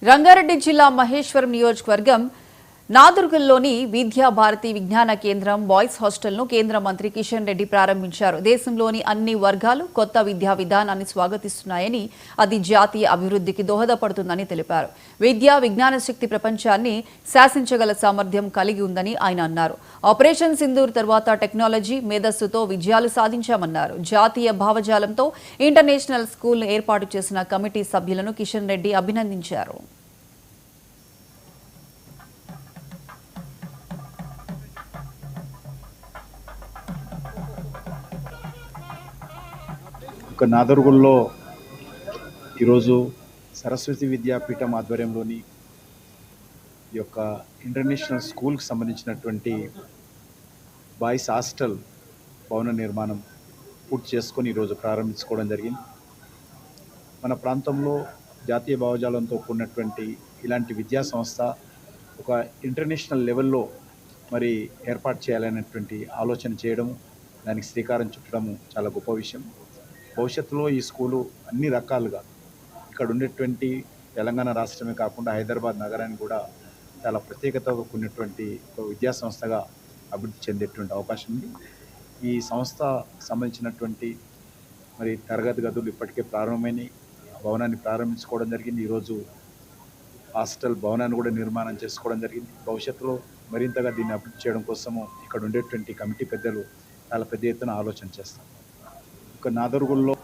రంగారెడ్డి జిల్లా మహేశ్వరం నియోజకవర్గం నాదుర్గల్లోని విద్యాభారతి విజ్ఞాన కేంద్రం బాయ్స్ హాస్టల్ను కేంద్ర మంత్రి కిషన్ రెడ్డి ప్రారంభించారు. దేశంలోని అన్ని వర్గాలు కొత్త విద్యా విధానాన్ని స్వాగతిస్తున్నాయని, అది జాతీయ అభివృద్ధికి దోహదపడుతుందని తెలిపారు. విద్యా విజ్ఞాన శక్తి ప్రపంచాన్ని శాసించగల సామర్థ్యం కలిగి ఉందని ఆయన అన్నారు. ఆపరేషన్ సింధూర్ తర్వాత టెక్నాలజీ, మేధస్సుతో విజయాలు సాధించామన్నారు. జాతీయ భావజాలంతో ఇంటర్నేషనల్ స్కూల్ను ఏర్పాటు చేసిన కమిటీ సభ్యులను కిషన్ రెడ్డి అభినందించారు. నాదర్గుల్లో ఈరోజు సరస్వతి విద్యాపీఠం ఆధ్వర్యంలోని ఈ యొక్క ఇంటర్నేషనల్ స్కూల్కి సంబంధించినటువంటి బాయ్స్ హాస్టల్ భవన నిర్మాణం పూర్తి చేసుకొని ఈరోజు ప్రారంభించుకోవడం జరిగింది. మన ప్రాంతంలో జాతీయ భావజాలంతో కూడినటువంటి ఇలాంటి విద్యా సంస్థ ఒక ఇంటర్నేషనల్ లెవెల్లో మరి ఏర్పాటు చేయాలనేటువంటి ఆలోచన చేయడము, దానికి శ్రీకారం చుట్టడము చాలా గొప్ప విషయం. భవిష్యత్తులో ఈ స్కూలు అన్ని రకాలుగా ఇక్కడ ఉండేటువంటి తెలంగాణ రాష్ట్రమే కాకుండా హైదరాబాద్ నగరాన్ని కూడా చాలా ప్రత్యేకతగా ఉన్నటువంటి ఒక విద్యా సంస్థగా అభివృద్ధి చెందేటువంటి అవకాశం ఉంది. ఈ సంస్థ సంబంధించినటువంటి మరి తరగతి గదులు ఇప్పటికే ప్రారంభమైనవి. భవనాన్ని ప్రారంభించుకోవడం జరిగింది. ఈరోజు హాస్టల్ భవనాన్ని కూడా నిర్మాణం చేసుకోవడం జరిగింది. భవిష్యత్తులో మరింతగా దీన్ని అభివృద్ధి చేయడం కోసము ఇక్కడ ఉండేటువంటి కమిటీ పెద్దలు చాలా పెద్ద ఎత్తున ఆలోచన చేస్తారు. నాదర్గుల్లో